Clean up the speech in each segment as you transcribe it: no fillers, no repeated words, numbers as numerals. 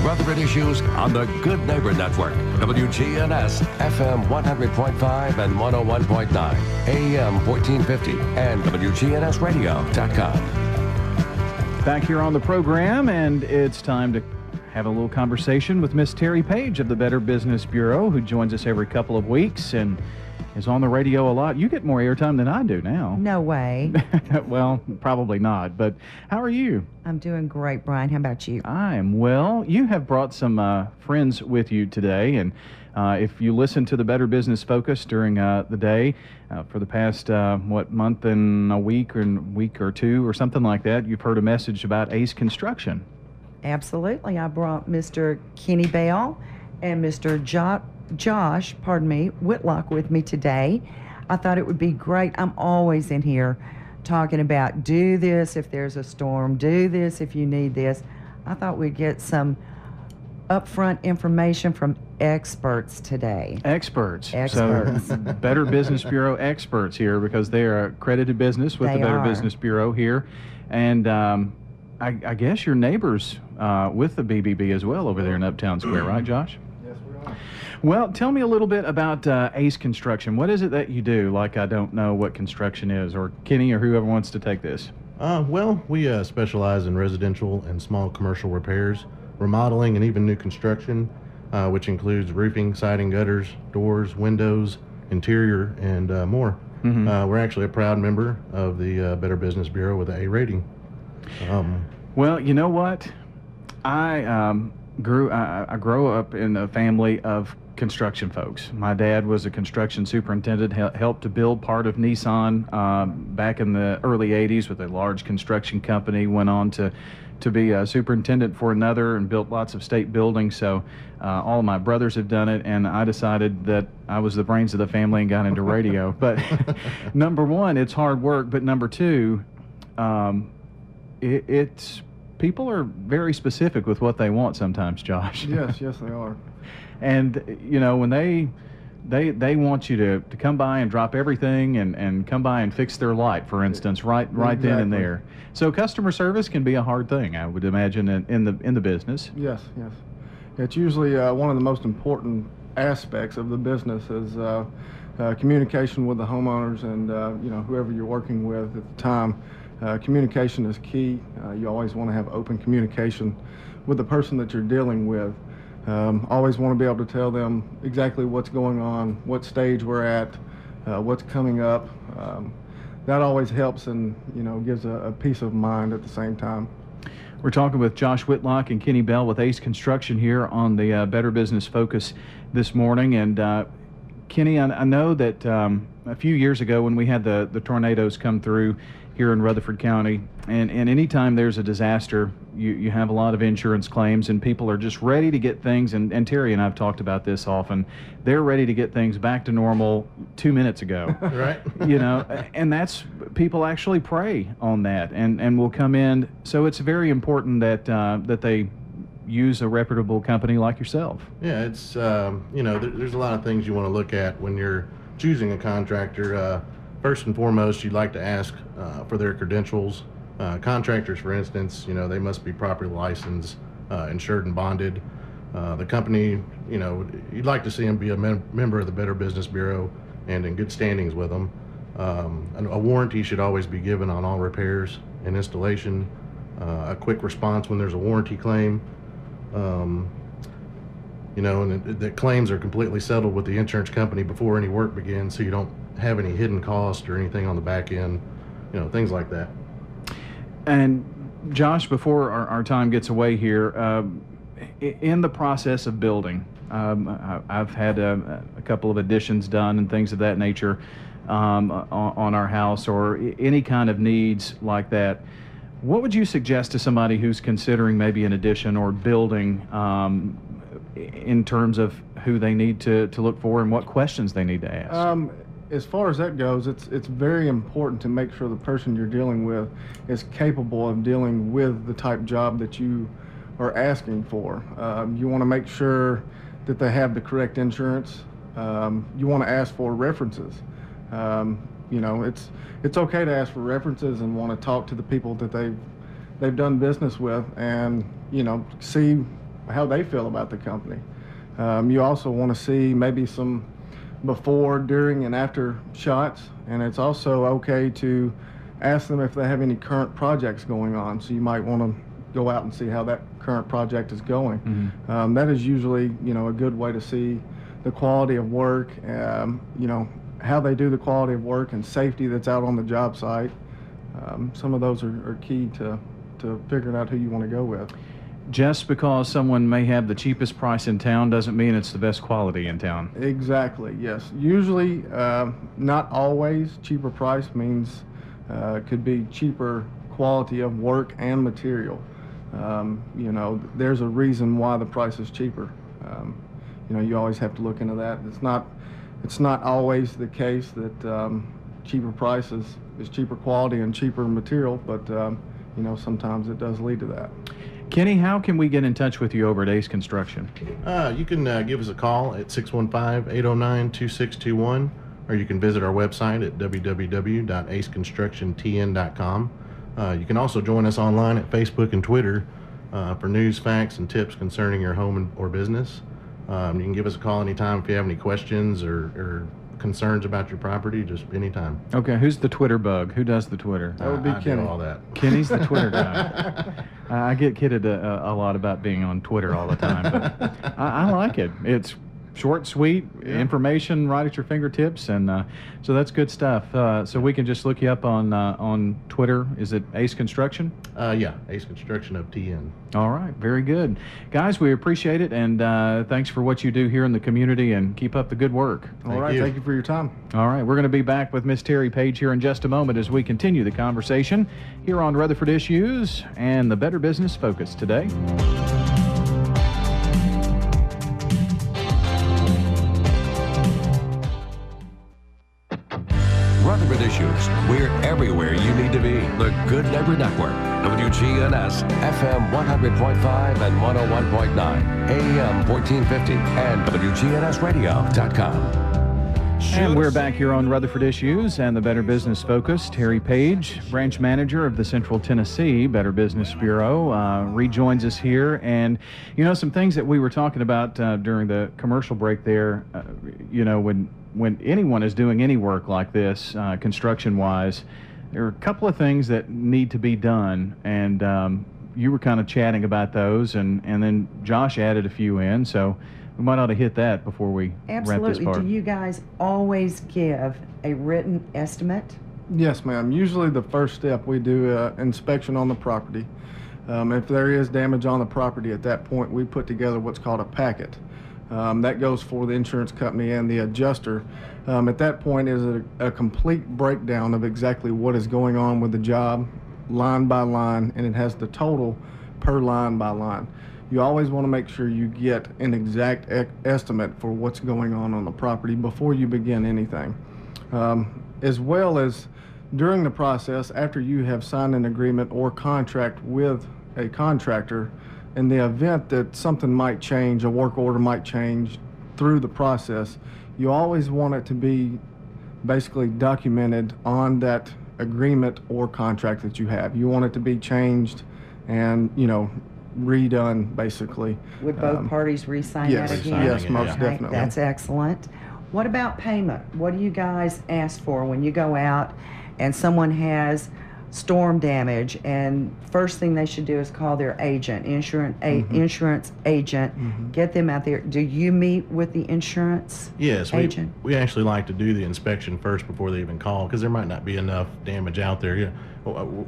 Rutherford Issues on the Good Neighbor Network. WGNS FM 100.5 and 101.9, AM 1450, and WGNSradio.com. Back here on the program, and it's time to have a little conversation with Miss Terri Page of the Better Business Bureau, who joins us every couple of weeks and is on the radio a lot. You get more airtime than I do now. No way. Well, probably not, but how are you? I'm doing great, Brian. How about you? I am well. You have brought some friends with you today, and if you listen to the Better Business Focus during the day for the past, month and a week or two or something like that, you've heard a message about Ace Construction. Absolutely. I brought Mr. Kenny Bell and Mr. Josh, Whitlock with me today. I thought it would be great. I'm always in here talking about do this if there's a storm, do this if you need this. I thought we'd get some upfront information from experts today. Experts. Experts. So Better Business Bureau experts here because they are accredited business with the Better Business Bureau here. And I guess your neighbors with the BBB as well over there in Uptown Square, right, Josh? Yes, we are. Well, tell me a little bit about Ace Construction. What is it that you do? Like I don't know what construction is, or Kenny or whoever wants to take this. Well, we specialize in residential and small commercial repairs, remodeling, and even new construction, which includes roofing, siding, gutters, doors, windows, interior, and more. Mm-hmm. We're actually a proud member of the Better Business Bureau with an A rating. Well, you know what? I grew up in a family of construction folks. My dad was a construction superintendent, helped to build part of Nissan back in the early 80s with a large construction company, went on to be a superintendent for another and built lots of state buildings. So all of my brothers have done it, and I decided that I was the brains of the family and got into radio. But number one, it's hard work, but number two, it's people are very specific with what they want sometimes, Josh. Yes, they are. And, you know, when they want you to come by and drop everything and come by and fix their light, for instance, right then and there. So customer service can be a hard thing, I would imagine, in the business. Yes. It's usually one of the most important aspects of the business is communication with the homeowners and, whoever you're working with at the time. Communication is key. You always want to have open communication with the person that you're dealing with. Always want to be able to tell them exactly what's going on, what stage we're at, what's coming up. That always helps and, gives a peace of mind at the same time. We're talking with Josh Whitlock and Kenny Bell with Ace Construction here on the Better Business Focus this morning. And Kenny, I know that a few years ago when we had the tornadoes come through here in Rutherford County, and anytime there's a disaster, you have a lot of insurance claims, and people are just ready to get things, and Terri and I have talked about this often, they're ready to get things back to normal 2 minutes ago. Right. And that's, people actually prey on that and will come in. So it's very important that they use a reputable company like yourself. Yeah, it's, there's a lot of things you want to look at when you're choosing a contractor. First and foremost, you'd like to ask for their credentials. Contractors, for instance, they must be properly licensed, insured and bonded. The company, you'd like to see them be a member of the Better Business Bureau and in good standings with them. A warranty should always be given on all repairs and installation. A quick response when there's a warranty claim. And the claims are completely settled with the insurance company before any work begins, so you don't have any hidden cost or anything on the back end, things like that. And Josh, before our time gets away here, in the process of building, I've had a couple of additions done and things of that nature on our house, or any kind of needs like that. What would you suggest to somebody who's considering maybe an addition or building in terms of who they need to look for and what questions they need to ask? As far as that goes, it's very important to make sure the person you're dealing with is capable of dealing with the type job that you are asking for. You want to make sure that they have the correct insurance. You want to ask for references. It's okay to ask for references and want to talk to the people that they've done business with, and see how they feel about the company. You also want to see maybe some before, during, and after shots, and it's also okay to ask them if they have any current projects going on. So you might want to go out and see how that current project is going. Mm-hmm. That is usually, a good way to see the quality of work, how they do the quality of work and safety that's out on the job site. Some of those are key to figuring out who you want to go with. Just because someone may have the cheapest price in town doesn't mean it's the best quality in town. Exactly, yes. Usually, not always, cheaper price means could be cheaper quality of work and material. There's a reason why the price is cheaper. You always have to look into that. It's not always the case that cheaper price is cheaper quality and cheaper material, but sometimes it does lead to that. Kenny, how can we get in touch with you over at Ace Construction? You can give us a call at 615-809-2621, or you can visit our website at www.aceconstructiontn.com. You can also join us online at Facebook and Twitter for news, facts, and tips concerning your home or business. You can give us a call anytime if you have any questions or concerns about your property, just anytime. Okay, who's the Twitter bug? Who does the Twitter? That would be Kenny. Do all that. Kenny's the Twitter guy. I get kidded a lot about being on Twitter all the time, but I like it. It's short, sweet, information right at your fingertips, and so that's good stuff. So we can just look you up on Twitter. Is it Ace Construction? Yeah, Ace Construction of TN. All right, very good. Guys, we appreciate it, and thanks for what you do here in the community, and keep up the good work. All right, thank you for your time. All right, we're going to be back with Miss Terri Page here in just a moment as we continue the conversation here on Rutherford Issues and the Better Business Focus today. Rutherford Issues. We're everywhere you need to be. The Good Neighbor Network. WGNS FM 100.5 and 101.9. AM 1450 and WGNSradio.com. And we're back here on Rutherford Issues and the Better Business Focus. Terri Page, branch manager of the Central Tennessee Better Business Bureau, rejoins us here. And, some things that we were talking about during the commercial break there, when anyone is doing any work like this, construction-wise, there are a couple of things that need to be done. And you were kind of chatting about those, and then Josh added a few in. So we might ought to hit that before we wrap this Absolutely. part. Do you guys always give a written estimate? Yes, ma'am. Usually the first step, we do an inspection on the property. If there is damage on the property at that point, we put together what's called a packet. That goes for the insurance company and the adjuster. At that point is a complete breakdown of exactly what is going on with the job, line by line, and it has the total per line by line. You always want to make sure you get an exact estimate for what's going on the property before you begin anything. As well as during the process, after you have signed an agreement or contract with a contractor, in the event that something might change, a work order might change through the process, you always want it to be basically documented on that agreement or contract that you have. You want it to be changed and, redone, basically. Would both parties re-sign yes, that again? Yes, most Okay, definitely. That's excellent. What about payment? What do you guys ask for when you go out and someone has storm damage, and first thing they should do is call their agent, insurance agent, get them out there? Do you meet with the insurance agent? We actually like to do the inspection first before they even call, because there might not be enough damage out there.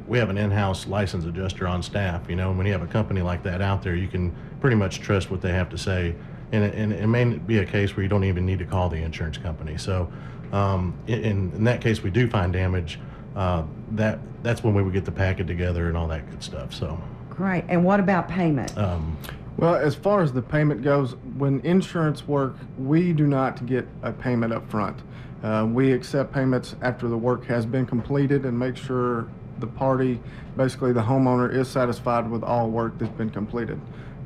We have an in-house license adjuster on staff, and when you have a company like that out there, you can pretty much trust what they have to say, and it may be a case where you don't even need to call the insurance company. So in that case, we do find damage. That's when we would get the packet together and all that good stuff. So great. And what about payment? Well, as far as the payment goes, when insurance work, we do not get a payment up front. We accept payments after the work has been completed and make sure the party, basically the homeowner, is satisfied with all work that's been completed.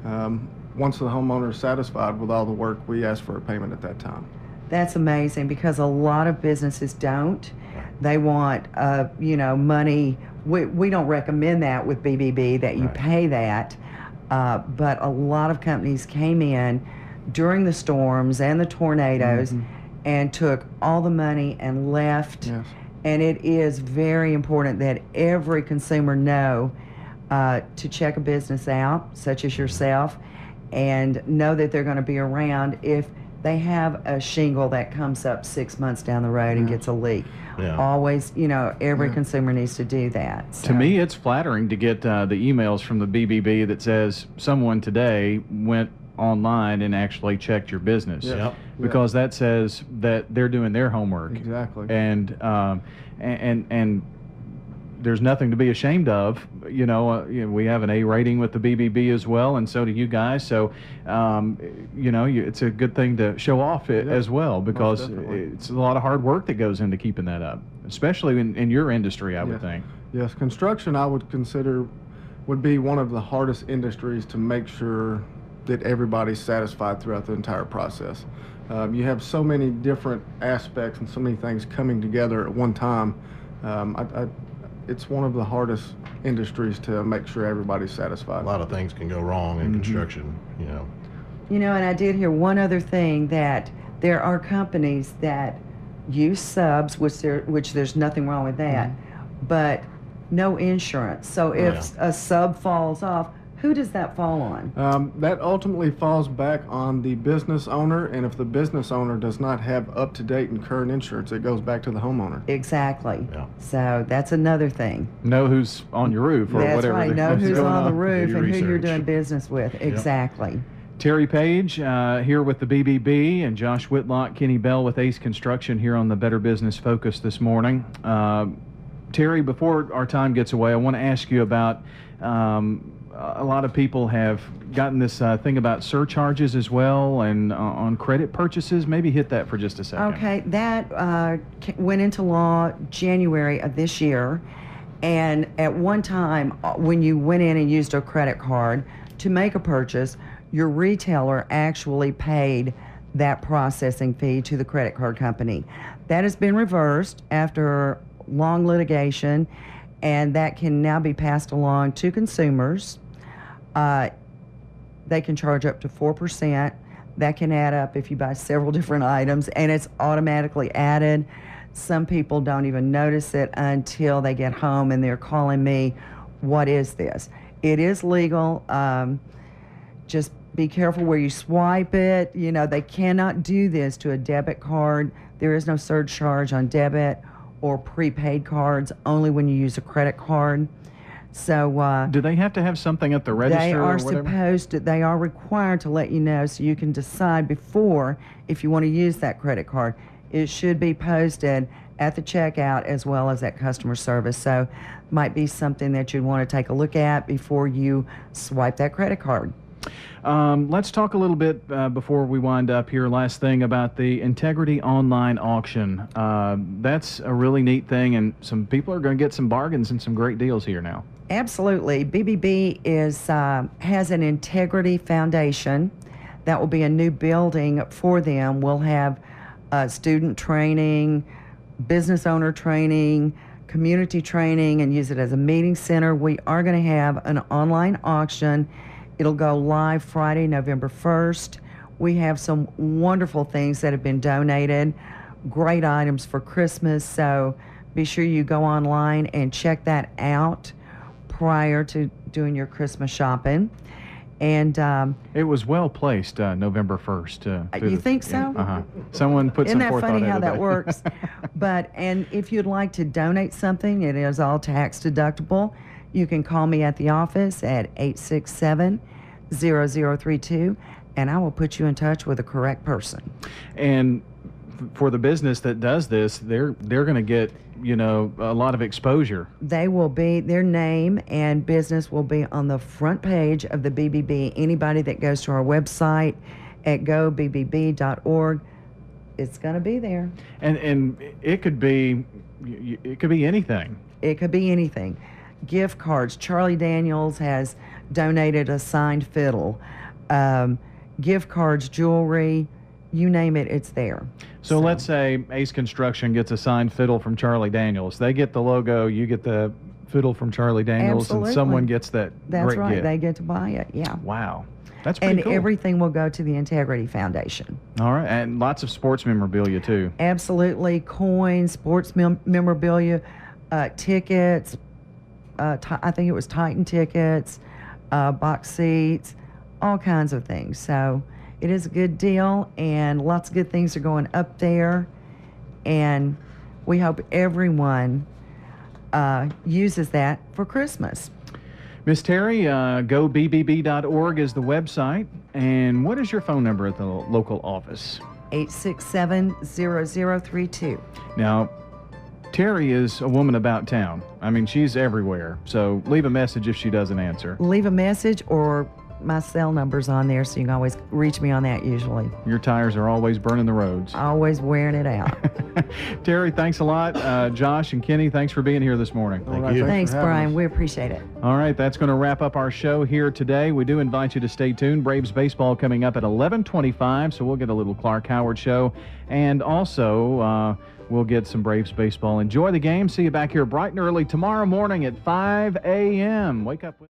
Once the homeowner is satisfied with all the work, we ask for a payment at that time. That's amazing, because a lot of businesses don't. They want, money. We don't recommend that with BBB, that you pay that. But a lot of companies came in during the storms and the tornadoes and took all the money and left. Yes. And it is very important that every consumer know to check a business out, such as yourself, and know that they're going to be around if they have a shingle that comes up 6 months down the road and gets a leak. Yeah. Always, every consumer needs to do that. So. To me, it's flattering to get the emails from the BBB that says someone today went online and actually checked your business. Yeah. Yep. Because that says that they're doing their homework. Exactly. And there's nothing to be ashamed of. We have an A rating with the BBB as well, and so do you guys. So, it's a good thing to show off it as well, because it's a lot of hard work that goes into keeping that up, especially in your industry, I would think. Yes, construction I would consider would be one of the hardest industries to make sure that everybody's satisfied throughout the entire process. You have so many different aspects and so many things coming together at one time. It's one of the hardest industries to make sure everybody's satisfied. A lot of things can go wrong in construction, And I did hear one other thing, that there are companies that use subs, which there's nothing wrong with that, but no insurance. So if a sub falls off, who does that fall on? That ultimately falls back on the business owner, and if the business owner does not have up-to-date and current insurance, it goes back to the homeowner. Exactly. Yeah. So that's another thing. Know who's on your roof or That's whatever. right. Know who's on the roof Do and your who you're research. doing business with. Exactly. Terri Page here with the BBB, and Josh Whitlock, Kenny Bell with Ace Construction here on the Better Business Focus this morning. Terri, before our time gets away, I want to ask you about a lot of people have gotten this thing about surcharges as well, and on credit purchases. Maybe hit that for just a second. Okay, that went into law January of this year, and at one time when you went in and used a credit card to make a purchase, your retailer actually paid that processing fee to the credit card company. That has been reversed after long litigation, and that can now be passed along to consumers. They can charge up to 4%. That can add up if you buy several different items, and it's automatically added. Some people don't even notice it until they get home and they're calling me, what is this? It is legal. Just be careful where you swipe it. They cannot do this to a debit card. There is no surcharge on debit or prepaid cards, only when you use a credit card. So do they have to have something at the register? they are or whatever? supposed to. They are required to let you know, so you can decide before if you want to use that credit card. It should be posted at the checkout as well as at customer service. So might be something that you'd want to take a look at before you swipe that credit card. Let's talk a little bit before we wind up here. Last thing about the Integrity Online Auction. That's a really neat thing, and some people are going to get some bargains and some great deals here now. Absolutely. BBB has an Integrity Foundation. That will be a new building for them. We'll have student training, business owner training, community training, and use it as a meeting center. We are going to have an online auction. It'll go live Friday, November 1st. We have some wonderful things that have been donated, great items for Christmas, so be sure you go online and check that out prior to doing your Christmas shopping. And it was well placed, November 1st. you think so? Someone put Isn't some that forethought funny how into that works? And if you'd like to donate something, it is all tax deductible. You can call me at the office at 867-0032, and I will put you in touch with the correct person. And for the business that does this, they're going to get a lot of exposure. They will be, their name and business will be on the front page of the BBB. Anybody that goes to our website at gobbb.org, it's going to be there. And it could be anything. It could be anything. Gift cards. Charlie Daniels has donated a signed fiddle. Gift cards, jewelry, you name it, it's there. So let's say Ace Construction gets a signed fiddle from Charlie Daniels. They get the logo, you get the fiddle from Charlie Daniels, Absolutely. and someone gets that That's great right. gift. They get to buy it. Yeah. Wow. That's pretty And cool. everything will go to the Integrity Foundation. All right. And lots of sports memorabilia, too. Absolutely. Coins, sports memorabilia, tickets. I think it was Titan tickets, box seats, all kinds of things. So it is a good deal, and lots of good things are going up there. And we hope everyone uses that for Christmas. Miss Terri, gobbb.org is the website. And what is your phone number at the local office? 867-0032. Now, Terri is a woman about town. I mean, she's everywhere. So leave a message if she doesn't answer. Leave a message, or my cell number's on there, so you can always reach me on that usually. Your tires are always burning the roads. Always wearing it out. Terri, thanks a lot. Josh and Kenny, thanks for being here this morning. All right, you. Thanks, for having Brian. us. We appreciate it. All right, that's going to wrap up our show here today. We do invite you to stay tuned. Braves baseball coming up at 11:25, so we'll get a little Clark Howard show. And also, we'll get some Braves baseball. Enjoy the game. See you back here bright and early tomorrow morning at 5 a.m. Wake up with